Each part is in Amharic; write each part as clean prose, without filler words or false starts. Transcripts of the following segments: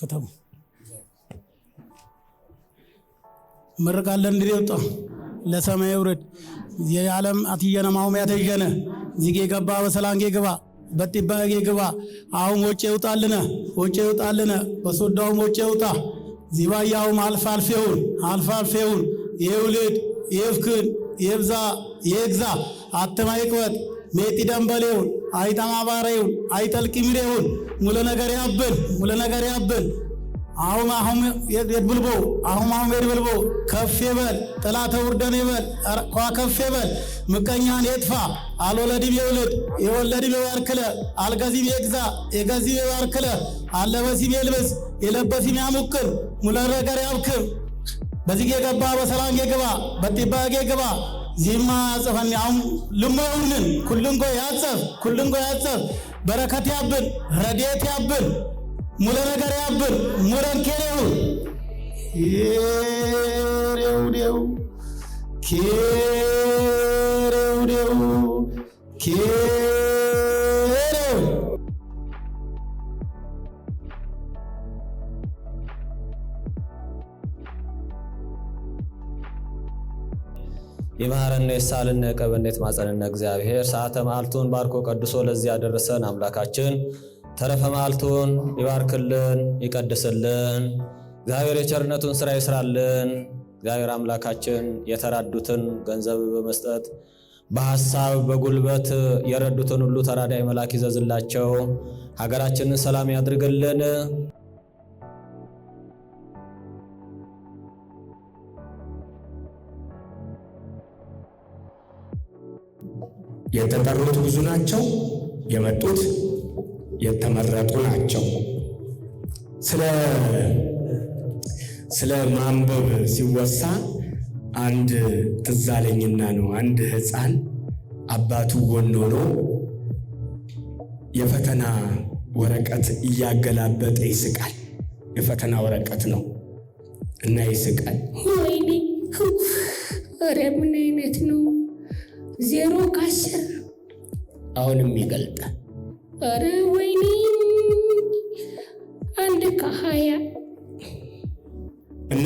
ፍተው መርቃለን እንዲወጣ ለሰማይ ወረድ የዓለም አትየነማው ያተጀነ ዚጌ ገባ በሰላንጌ ገባ በጥባጌ ገባ አሁን ወጪ ይውጣልነ በሶዳው ወጪ ይውጣ ዚባያው አልፋልፌውን የውልድ የፍክን የብዛ የግዛ አተማይቅወት ሜቲ ደንበሌውን አይተማባሬውን አይተልቂምሬውን ሙለ ነገር ያብል አሁን የድብልቦ አሁን የድብልቦ ከፍ ይበል ጠላተ ውርደን ይበል ኳ ከፍ ይበል ምቀኛን የጥፋ አልወለድም የወለድም ይባርክለ አልገዚም የግዛ የገዚም ይባርክለ አለበሲም የልበስ የለበሲም ያሙክል ሙለ ነገር ያብክም በዚህ የገባ በሰላም የገባ በጥባጌ ገባ ዚማ ያጽፈን አሁን ልሞውንን ኩልንጎ ያጽፍ በረከት ያብል ረድኤት ያብል ሙለ ነገር ያብል ሙረንኬሬው ኬሬው የማረነ የሳልነ ቀበነት ማጸነነ እግዚአብሔር ሰዓተ መዓልቱን ባርኮ ቀድሶ ለዚህ ያደረሰን አምላካችን ተረፈ መዓልቱን ይባርክልን ይቀድስልን። እግዚአብሔር የቸርነቱን ሥራ ይስራልን። እግዚአብሔር አምላካችን የተራዱትን ገንዘብ በመስጠት በሐሳብ በጉልበት የረዱትን ሁሉ ተራዳይ መልአክ ይዘዝላቸው። ሀገራችንን ሰላም ያድርግልን። የተጠሩት ብዙ ናቸው፣ የመጡት የተመረጡ ናቸው። ስለ ማንበብ ሲወሳ አንድ ትዝ አለኝና ነው። አንድ ሕፃን አባቱ ጎን ሆኖ የፈተና ወረቀት እያገላበጠ ይስቃል። የፈተና ወረቀት ነው እና ይስቃል። ወይኔ ኧረ ምን አይነት ነው 0 ከ10 አሁንም ይገልጣል። ኧረ ወይኔ 1 ከ20 እና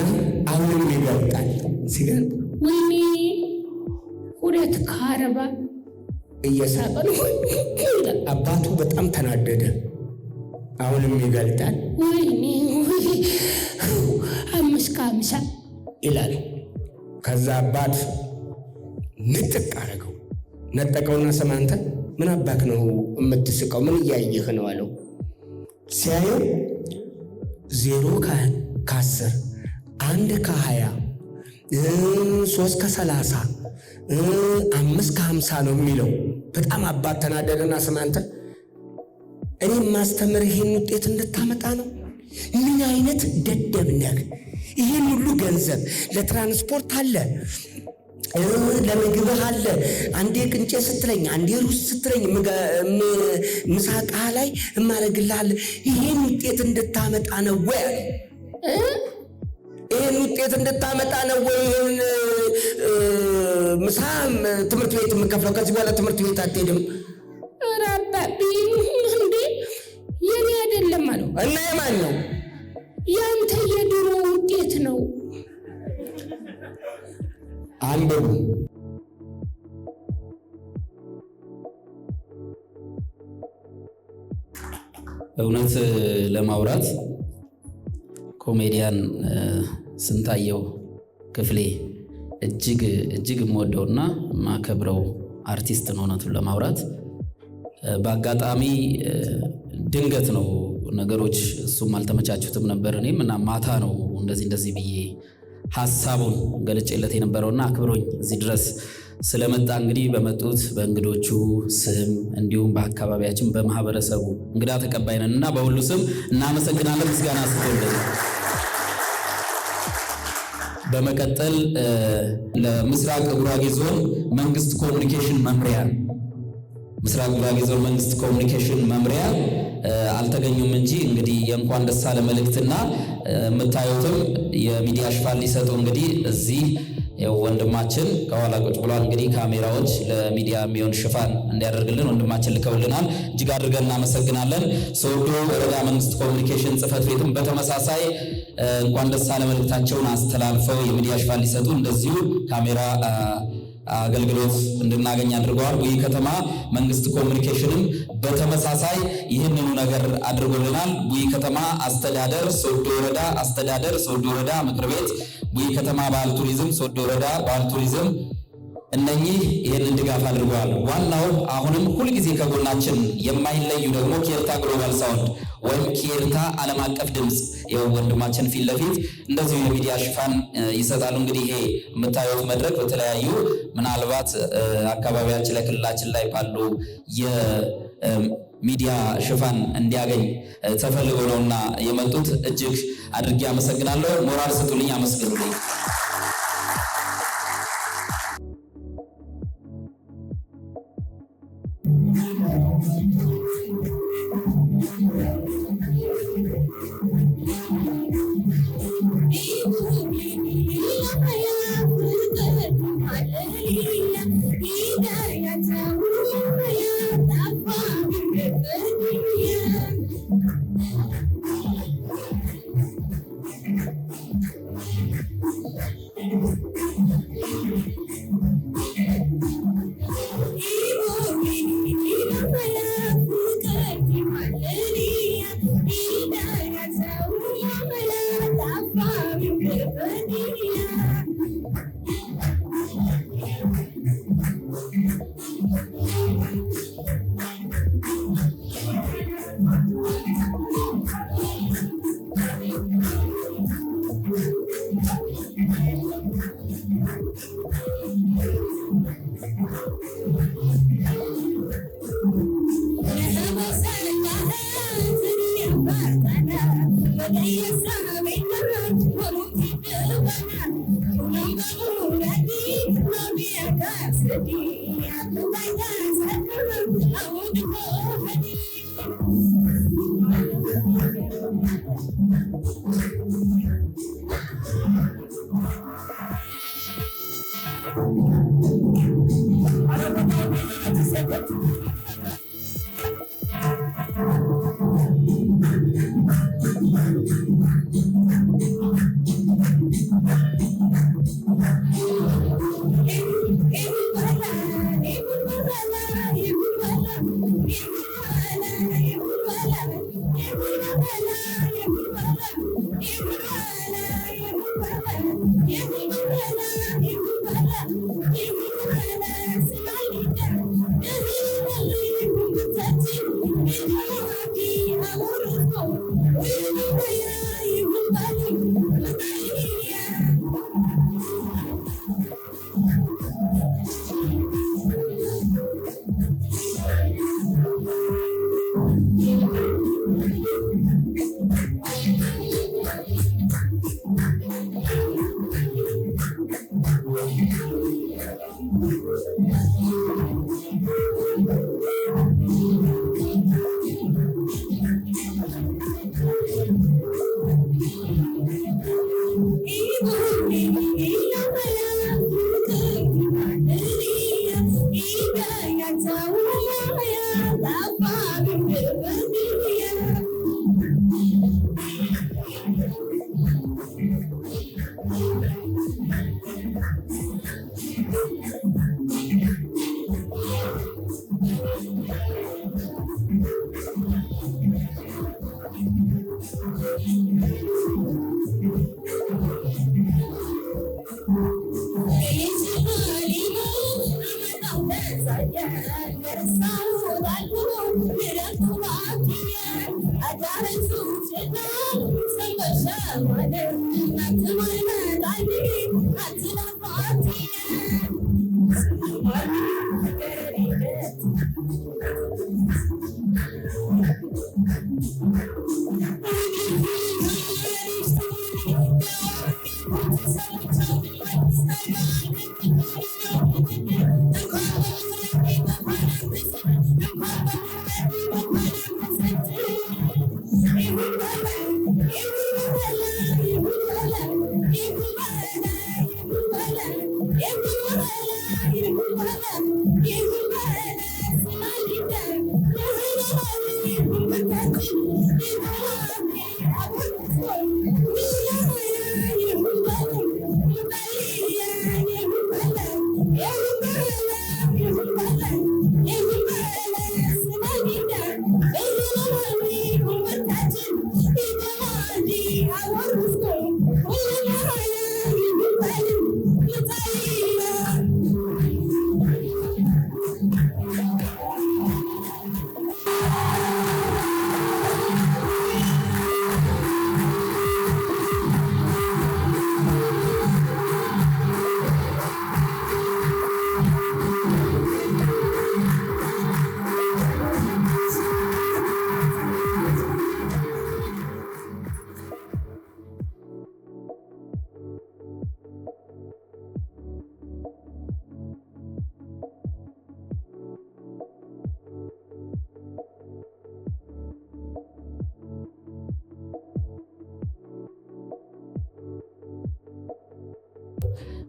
አሁንም ይገልጣል። ሲገልጥ ወይኔ 2 ከ40 እየሳቀ ነው። አባቱ በጣም ተናደደ። አሁንም ይገልጣል። ወይኔ 5 ከ50 ይላል። ከዛ አባት ንጥቅ አረገው። ነጠቀውና ሰማንተ ምን አባክ ነው የምትስቀው? ምን እያየህ ነው አለው። ሲያየው 0 ከ10 1 ከ20 3 ከ30 5 ከ50 ነው የሚለው። በጣም አባት ተናደደና ሰማንተ እኔ ማስተምር ይሄን ውጤት እንድታመጣ ነው? ምን አይነት ደደብ ነህ? ይሄን ሁሉ ገንዘብ ለትራንስፖርት አለ፣ ለምግብህ አለ፣ አንዴ ቅንጬ ስትለኝ አንዴ ሩዝ ስትለኝ ምሳቃ ላይ እማረግልሃል። ይሄን ውጤት እንድታመጣ ነው ወይ? ይሄን ውጤት እንድታመጣ ነው ወይ? ይሄን ምሳም ትምህርት ቤት የምከፍለው? ከዚህ በኋላ ትምህርት ቤት አትሄድም። ኧረ አባቢ እንዴ የኔ አይደለም አለው። እና የማን ነው? ያንተ የድሮ ውጤት ነው። አንብቡ። እውነት ለማውራት ኮሜዲያን ስንታየው ክፍሌ እጅግ የምወደውና ማከብረው አርቲስት ነው። እውነቱን ለማውራት በአጋጣሚ ድንገት ነው ነገሮች፣ እሱም አልተመቻቹትም ነበር። እኔም እና ማታ ነው እንደዚህ ብዬ ሐሳቡን ገልጬለት የነበረውና አክብሮኝ እዚህ ድረስ ስለመጣ እንግዲህ በመጡት በእንግዶቹ ስም እንዲሁም በአካባቢያችን በማህበረሰቡ እንግዳ ተቀባይ ነን እና በሁሉ ስም እናመሰግናለን። ምስጋና ስቶልን በመቀጠል ለምስራቅ ጉራጌ ዞን መንግስት ኮሚኒኬሽን መምሪያ መምሪያ አልተገኙም እንጂ እንግዲህ የእንኳን ደስ አለ መልእክትና የምታዩትም የሚዲያ ሽፋን ሊሰጡ እንግዲህ እዚህ ያው ወንድማችን ከኋላ ቁጭ ብሏል። እንግዲህ ካሜራዎች ለሚዲያ የሚሆን ሽፋን እንዲያደርግልን ወንድማችን ልከውልናል። እጅግ አድርገን እናመሰግናለን። ሶዶ ወረዳ መንግስት ኮሚኒኬሽን ጽሕፈት ቤትም በተመሳሳይ እንኳን ደስ አለ መልእክታቸውን አስተላልፈው የሚዲያ ሽፋን ሊሰጡ እንደዚሁ ካሜራ አገልግሎት እንድናገኝ አድርገዋል። ቡኢ ከተማ መንግስት ኮሚኒኬሽንም በተመሳሳይ ይህንኑ ነገር አድርጎልናል። ቡኢ ከተማ አስተዳደር፣ ሶዶ ወረዳ አስተዳደር፣ ሶዶ ወረዳ ምክር ቤት፣ ቡኢ ከተማ ባህል ቱሪዝም፣ ሶዶ ወረዳ ባህል ቱሪዝም እነኚህ ይህንን ድጋፍ አድርገዋል። ዋናው አሁንም ሁልጊዜ ከጎናችን የማይለዩ ደግሞ ኬርታ ግሎባል ሳውንድ ወይም ኬርታ ዓለም አቀፍ ድምፅ ይኸው ወንድማችን ፊት ለፊት እንደዚሁ የሚዲያ ሽፋን ይሰጣሉ። እንግዲህ ይሄ የምታዩት መድረክ በተለያዩ ምናልባት አካባቢያችን ላይ ክልላችን ላይ ባሉ የሚዲያ ሽፋን እንዲያገኝ ተፈልጎ ነውና የመጡት። እጅግ አድርጌ አመሰግናለሁ። ሞራል ስጡልኝ፣ አመስግኑልኝ።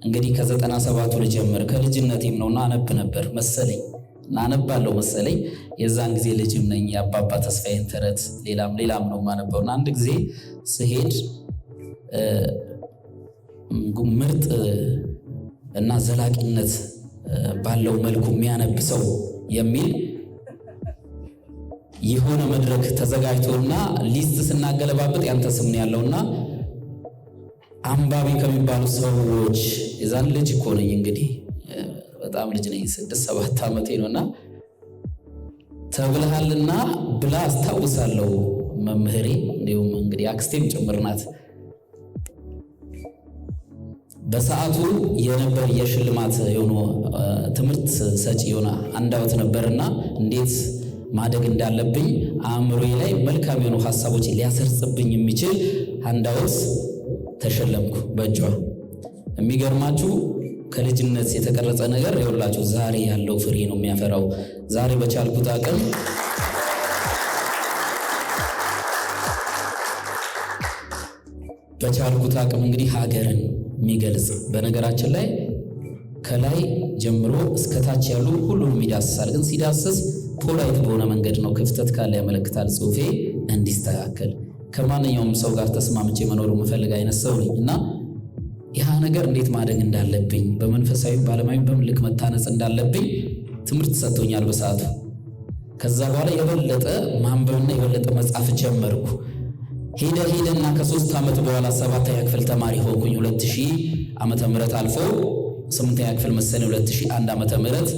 እንግዲህ ከ97ቱ ልጀምር። ከልጅነቴም ነውና አነብ ነበር መሰለኝ አነባለሁ መሰለኝ። የዛን ጊዜ ልጅም ነኝ። የአባባ ተስፋዬን ተረት ሌላም ነው ማነበውና አንድ ጊዜ ስሄድ ምርጥ እና ዘላቂነት ባለው መልኩ የሚያነብ ሰው የሚል የሆነ መድረክ ተዘጋጅቶና ሊስት ስናገለባበት ያንተ ስም ነው ያለውና አንባቢ ከሚባሉ ሰዎች የዛን ልጅ እኮ ነኝ እንግዲህ በጣም ልጅ ነኝ 6-7 ዓመቴ ነውና ተብለሃልና ብላ አስታውሳለሁ። መምህሬ እንዲሁም እንግዲህ አክስቴም ጭምር ናት። በሰዓቱ የነበር የሽልማት የሆነ ትምህርት ሰጪ የሆነ አንዳውት ነበርና እንዴት ማደግ እንዳለብኝ አእምሮዬ ላይ መልካም የሆኑ ሐሳቦች ሊያሰርጽብኝ የሚችል አንዳውት ተሸለምኩ በእጇ። የሚገርማችሁ ከልጅነት የተቀረጸ ነገር ይኸውላችሁ ዛሬ ያለው ፍሬ ነው የሚያፈራው። ዛሬ በቻልኩት አቅም እንግዲህ ሀገርን የሚገልጽ በነገራችን ላይ ከላይ ጀምሮ እስከታች ያሉ ሁሉንም ይዳስሳል። ግን ሲዳስስ ፖላይት በሆነ መንገድ ነው። ክፍተት ካለ ያመለክታል። ጽሁፌ እንዲስተካከል ከማንኛውም ሰው ጋር ተስማምቼ መኖር የምፈልግ አይነት ሰው ነኝ እና ያ ነገር እንዴት ማደግ እንዳለብኝ በመንፈሳዊ ባለማዊ በምልክ መታነጽ እንዳለብኝ ትምህርት ሰጥቶኛል በሰዓቱ። ከዛ በኋላ የበለጠ ማንበብና የበለጠ መጻፍ ጀመርኩ። ሄደና ከ3 ዓመት በኋላ 7ኛ ክፍል ተማሪ ሆንኩኝ። 2000 ዓመተ ምህረት አልፎ 8ኛ ክፍል መሰለኝ 2001 ዓመተ ምህረት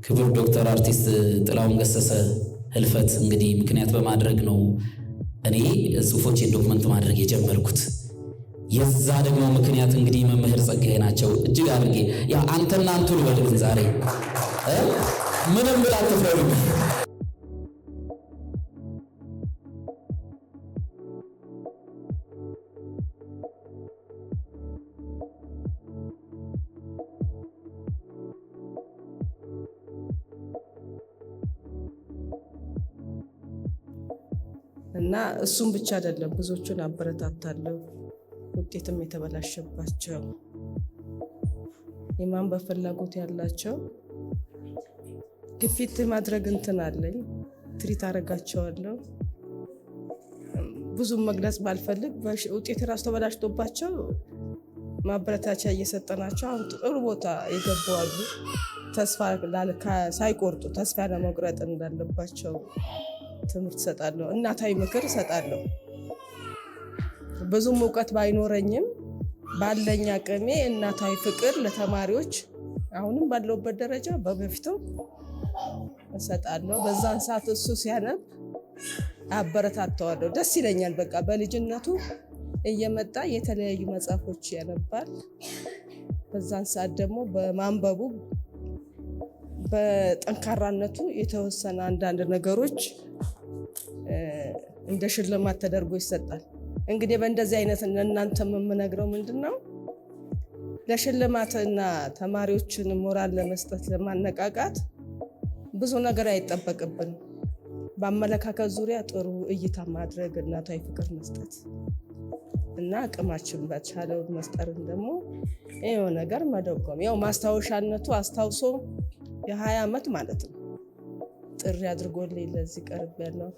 ክቡር ዶክተር አርቲስት ጥላሁን ገሰሰ ህልፈት እንግዲህ ምክንያት በማድረግ ነው እኔ ጽሁፎቼን ዶክመንት ማድረግ የጀመርኩት። የዛ ደግሞ ምክንያት እንግዲህ መምህር ጸጋዬ ናቸው። እጅግ አድርጌ ያ አንተና አንቱ ልበል ዛሬ ምንም ብላ ተፈሩ እና እሱም ብቻ አይደለም፣ ብዙዎቹን አበረታታለሁ። ውጤትም የተበላሸባቸው የማንበብ ፍላጎት ያላቸው ግፊት ማድረግ እንትን አለኝ፣ ትሪት አደርጋቸዋለሁ። ብዙም መግለጽ ባልፈልግ ውጤት ራሱ ተበላሽቶባቸው ማበረታቻ እየሰጠናቸው አሁን ጥሩ ቦታ ይገባዋሉ። ተስፋ ሳይቆርጡ ተስፋ ለመቁረጥ እንዳለባቸው ትምህርት ሰጣለሁ። እናታዊ ምክር ሰጣለሁ። ብዙም እውቀት ባይኖረኝም ባለኝ አቅሜ እናታዊ ፍቅር ለተማሪዎች አሁንም ባለውበት ደረጃ በበፊቱ ሰጣለሁ። በዛን ሰዓት እሱ ሲያነብ አበረታታዋለሁ። ደስ ይለኛል። በቃ በልጅነቱ እየመጣ የተለያዩ መጽሐፎች ያነባል። በዛን ሰዓት ደግሞ በማንበቡ በጠንካራነቱ የተወሰነ አንዳንድ ነገሮች እንደ ሽልማት ተደርጎ ይሰጣል። እንግዲህ በእንደዚህ አይነት እናንተ የምነግረው ምንድነው ለሽልማትና ተማሪዎችን ሞራል ለመስጠት ለማነቃቃት ብዙ ነገር አይጠበቅብን። በአመለካከት ዙሪያ ጥሩ እይታ ማድረግ፣ እናታዊ ፍቅር መስጠት እና አቅማችን በቻለው መስጠርን ደግሞ ይሄው ነገር መደጎም ያው ማስታወሻነቱ አስታውሶ የ20 ዓመት ማለት ነው ጥሪ አድርጎልኝ ለዚህ ቀርብ ያለው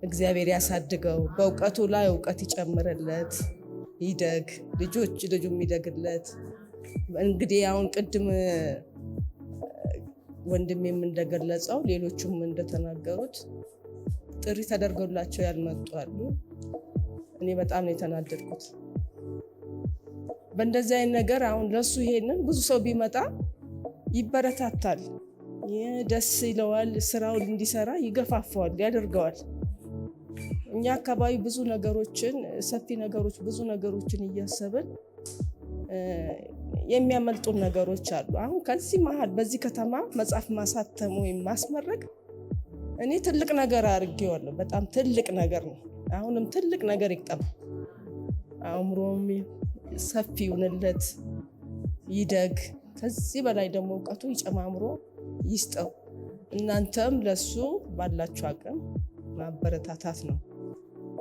እግዚአብሔር ያሳድገው፣ በእውቀቱ ላይ እውቀት ይጨምርለት፣ ይደግ፣ ልጁም ይደግለት። እንግዲህ አሁን ቅድም ወንድሜም እንደገለጸው ሌሎቹም እንደተናገሩት ጥሪ ተደርገውላቸው ያልመጡ አሉ። እኔ በጣም ነው የተናደድኩት። በእንደዚህ አይነት ነገር አሁን ለሱ ይሄንን ብዙ ሰው ቢመጣ ይበረታታል፣ ደስ ይለዋል፣ ስራውን እንዲሰራ ይገፋፋዋል፣ ያደርገዋል። እኛ አካባቢ ብዙ ነገሮችን ሰፊ ነገሮች ብዙ ነገሮችን እያሰብን የሚያመልጡን ነገሮች አሉ። አሁን ከዚህ መሀል በዚህ ከተማ መጽሐፍ ማሳተም ወይም ማስመረቅ እኔ ትልቅ ነገር አድርጌዋለሁ። በጣም ትልቅ ነገር ነው። አሁንም ትልቅ ነገር ይቅጠም። አእምሮም ሰፊ ይሁንለት፣ ይደግ። ከዚህ በላይ ደግሞ እውቀቱ ይጨማምሮ ይስጠው። እናንተም ለሱ ባላችሁ አቅም ማበረታታት ነው።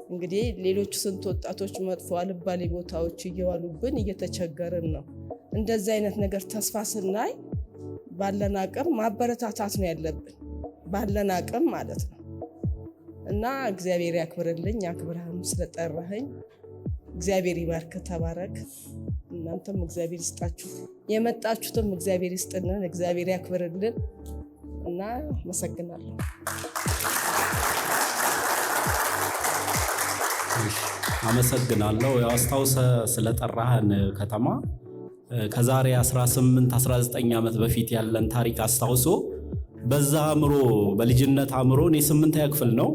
እንግዲህ ሌሎች ስንት ወጣቶች መጥፎ አልባሌ ቦታዎች እየዋሉብን እየተቸገርን ነው። እንደዚህ አይነት ነገር ተስፋ ስናይ ባለን አቅም ማበረታታት ነው ያለብን፣ ባለን አቅም ማለት ነው። እና እግዚአብሔር ያክብርልኝ። አክብረህም ስለጠራኸኝ እግዚአብሔር ይባርክ፣ ተባረክ። እናንተም እግዚአብሔር ይስጣችሁ፣ የመጣችሁትም እግዚአብሔር ይስጥልን፣ እግዚአብሔር ያክብርልን እና አመሰግናለሁ። አመሰግናለሁ። አስታውሰ ስለጠራህን ከተማ ከዛሬ 18-19 ዓመት በፊት ያለን ታሪክ አስታውሶ በዛ አእምሮ በልጅነት አእምሮ እኔ 8ኛ ክፍል ነው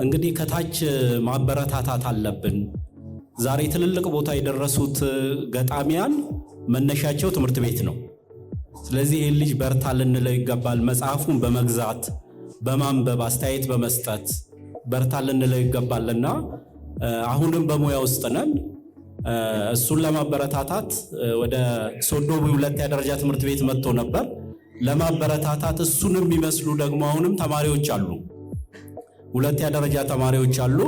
እንግዲህ ከታች ማበረታታት አለብን። ዛሬ ትልልቅ ቦታ የደረሱት ገጣሚያን መነሻቸው ትምህርት ቤት ነው። ስለዚህ ይህ ልጅ በርታ ልንለው ይገባል። መጽሐፉን በመግዛት በማንበብ አስተያየት በመስጠት በርታ ልንለው ይገባልና አሁንም በሙያ ውስጥ ነን። እሱን ለማበረታታት ወደ ሶዶ 2ኛ ደረጃ ትምህርት ቤት መጥቶ ነበር። ለማበረታታት እሱን የሚመስሉ ደግሞ አሁንም ተማሪዎች አሉ፣ 2ኛ ደረጃ ተማሪዎች አሉ።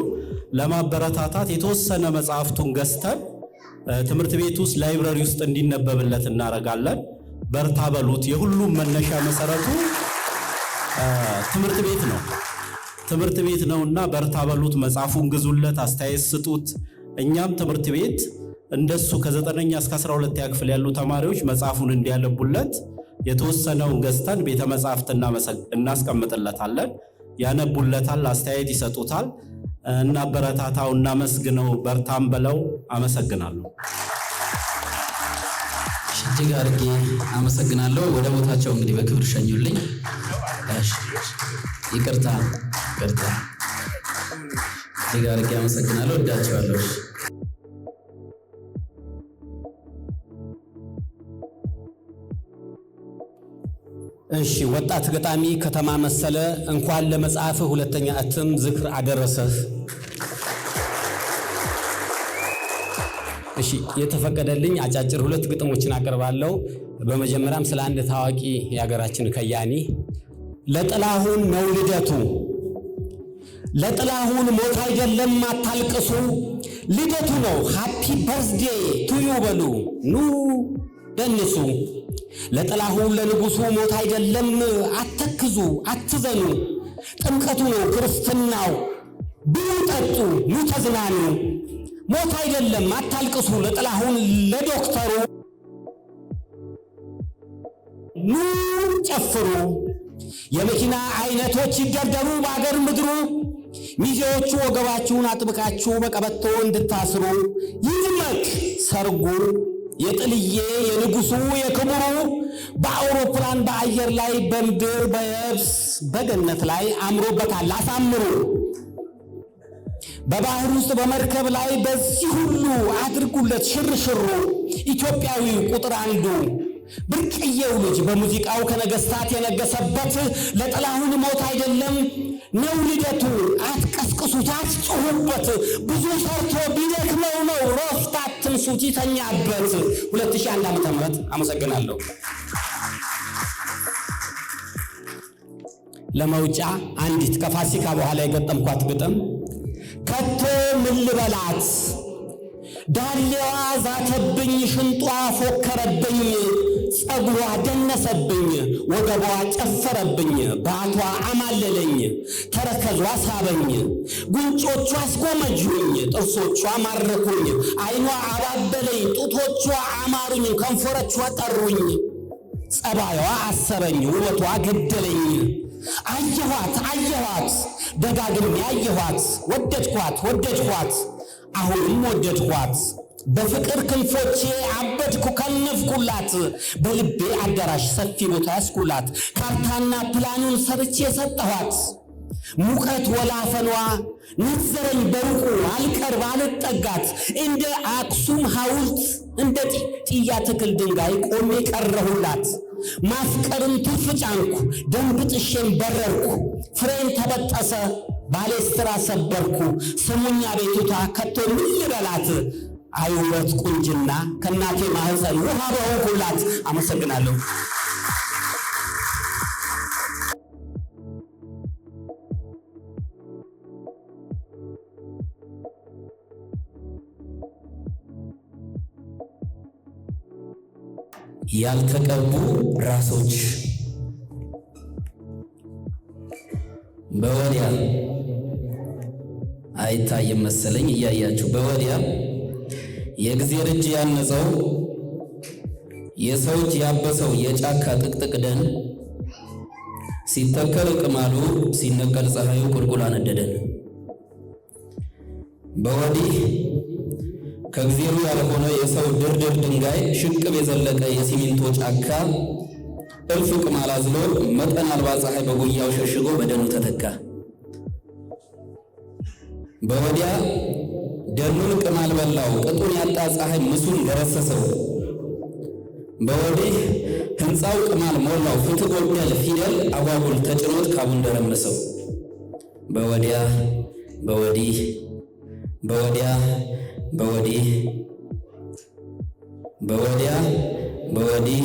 ለማበረታታት የተወሰነ መጽሐፍቱን ገዝተን ትምህርት ቤት ውስጥ ላይብረሪ ውስጥ እንዲነበብለት እናደርጋለን። በርታ በሉት። የሁሉም መነሻ መሰረቱ ትምህርት ቤት ነው። ትምህርት ቤት ነውና በርታ በሉት። መጽሐፉን ግዙለት፣ አስተያየት ስጡት። እኛም ትምህርት ቤት እንደሱ ከ9ኛ እስከ 12ኛ ክፍል ያሉ ተማሪዎች መጽሐፉን እንዲያነቡለት የተወሰነውን ገዝተን ቤተ መጻሕፍት እናስቀምጥለታለን። ያነቡለታል፣ አስተያየት ይሰጡታል። እናበረታታው፣ እናመስግነው፣ በርታም በለው። አመሰግናለሁ። እጅግ አድርጌ አመሰግናለሁ። ወደ ቦታቸው እንግዲህ በክብር ሸኙልኝ። ይቅርታ እጅግ አድርጌ አመሰግናለሁ። ወዳቸዋለሁ። እሺ፣ ወጣት ገጣሚ ከተማ መሰለ እንኳን ለመጽሐፍ 2ኛ እትም ዝክር አደረሰህ። እሺ፣ የተፈቀደልኝ አጫጭር 2 ግጥሞችን አቀርባለሁ። በመጀመሪያም ስለ አንድ ታዋቂ የሀገራችን ከያኒ ለጥላሁን ነው ልደቱ፣ ለጥላሁን ሞት አይደለም አታልቅሱ፣ ልደቱ ነው ሃፒ በርዝዴ ቱዩ በሉ ኑ ደንሱ። ለጥላሁን ለንጉሱ ሞት አይደለም አተክዙ አትዘኑ፣ ጥምቀቱ ነው ክርስትናው ብሉ ጠጡ ኑ ተዝናኑ። ሞት አይደለም አታልቅሱ ለጥላሁን ለዶክተሩ፣ ኑ ጨፍሩ። የመኪና አይነቶች ይደርደሩ በአገር ምድሩ፣ ሚዜዎቹ ወገባችሁን አጥብቃችሁ በቀበቶ እንድታስሩ። ይድመቅ ሰርጉ የጥልዬ የንጉሱ የክቡሩ፣ በአውሮፕላን በአየር ላይ በምድር በየብስ በገነት ላይ አምሮበታል አሳምሩ። በባህር ውስጥ በመርከብ ላይ በዚህ ሁሉ አድርጉለት ሽርሽሩ። ኢትዮጵያዊ ቁጥር 1 ብርቅዬው ልጅ በሙዚቃው ከነገስታት የነገሰበት፣ ለጥላሁን ሞት አይደለም ነው ልደቱ አትቀስቅሱት አትጩሁበት። ብዙ ሰርቶ ቢደክመው ነው ሮፍት አትንሱት ይተኛበት። 2001 ዓ.ም። አመሰግናለሁ። ለመውጫ አንዲት ከፋሲካ በኋላ የገጠምኳት ግጥም ከቶ ምን ልበላት ዳሌዋ ዛተብኝ ሽንጧ ፎከረብኝ ጸጉሯ ደነሰብኝ ወገቧ ጨፈረብኝ ባቷ አማለለኝ ተረከዟ ሳበኝ ጉንጮቿ አስጎመጁኝ ጥርሶቿ ማረኩኝ አይኗ አባበለኝ ጡቶቿ አማሩኝ ከንፈሮቿ ጠሩኝ ጸባይዋ አሰረኝ ውበቷ ገደለኝ አየኋት ደጋግሜ አየኋት ወደድኳት አሁንም ወደድኳት። በፍቅር ክንፎቼ አበድኩ ከነፍኩላት። በልቤ አዳራሽ ሰፊ ቦታ ያስኩላት። ካርታና ፕላኑን ሰርቼ ሰጠኋት። ሙቀት ወላፈኗ ነዘረኝ በሩቁ አልቀርብ አልጠጋት። እንደ አክሱም ሐውልት እንደ ጥያ ትክል ድንጋይ ቆሜ ቀረሁላት። ማፍቀርን ትርፍ ጫንኩ ደንብ ጥሼን በረርኩ። ፍሬን ተበጠሰ ባሌስትራ ሰበርኩ። ስሙኛ ቤቱታ ከቶ ምን ልበላት? አይውበት ቁንጅና ከናቴ ማህፀን ውሃ በሆንኩላት። አመሰግናለሁ። ያልተቀቡ ራሶች በወዲያ አይታይም መሰለኝ እያያችሁ በወዲያ የእግዚአብሔር እጅ ያነጸው የሰው እጅ ያበሰው የጫካ ጥቅጥቅ ደን ሲተከል ቅማሉ ሲነቀል ፀሐዩ ቁልቁል አነደደን። በወዲህ ከእግዚአብሔር ያልሆነ የሰው ድርድር ድንጋይ ሽቅብ የዘለቀ የሲሚንቶ ጫካ እልፍ ቅማል አዝሎ መጠን አልባ ፀሐይ በጉያው ሸሽጎ በደኑ ተተካ። በወዲያ ደኑን ቅማል በላው ቅጡን ያጣ ፀሐይ ምሱን ገረሰሰው። በወዲህ ሕንፃው ቅማል ሞላው ፍትህ ጎደል ፊደል አጓጉል ተጭኖት ካቡን ደረመሰው። በወዲያ በወዲህ በወዲያ በወዲህ በወዲያ በወዲህ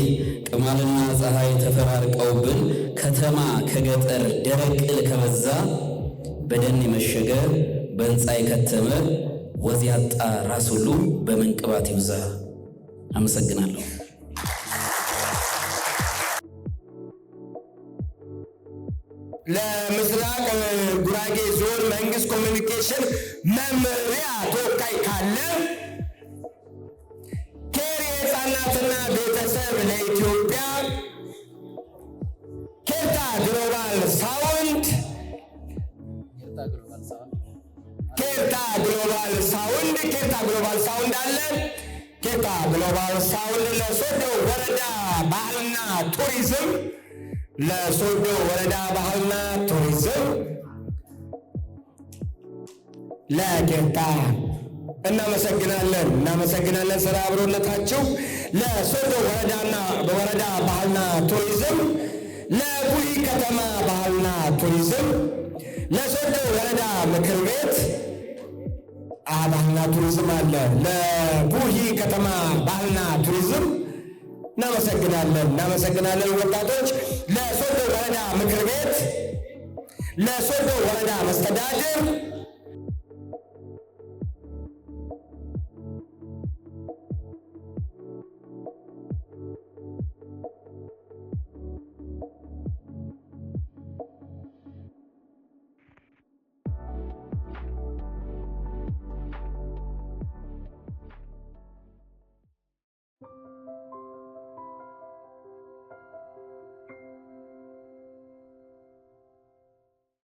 ቅማልና ፀሐይ ተፈራርቀውብን ከተማ ከገጠር ደረቅ ቅል ከበዛ በደን የመሸገ በሕንፃ የከተመ ወዝ ያጣ ራስ ሁሉ በመንቅባት ይብዛ። አመሰግናለሁ። ለምስራቅ ጉራጌ ዞን መንግስት ኮሚኒኬሽን መምሪያ ተወካይ ካለ ኬር የህፃናትና ቤተሰብ ለኢትዮጵያ ኬርታ ግሎባል ሳውንድ ኬርታ ግሎባል ሳውንድ አለ። ኬርታ ግሎባል ሳውንድ ለሶዶ ወረዳ ባህልና ቱሪዝም ለሶዶ ወረዳ ባህልና ቱሪዝም ለኬርታ እናመሰግናለን ስራ አብሮነታችሁ። ለሶዶ ወረዳና በወረዳ ባህልና ቱሪዝም፣ ለቡሂ ከተማ ባህልና ቱሪዝም፣ ለሶዶ ወረዳ ምክር ቤት ባህልና ቱሪዝም አለ። ለቡሂ ከተማ ባህልና ቱሪዝም እናመሰግናለን ወጣቶች። ለሶዶ ወረዳ ምክር ቤት፣ ለሶዶ ወረዳ መስተዳድር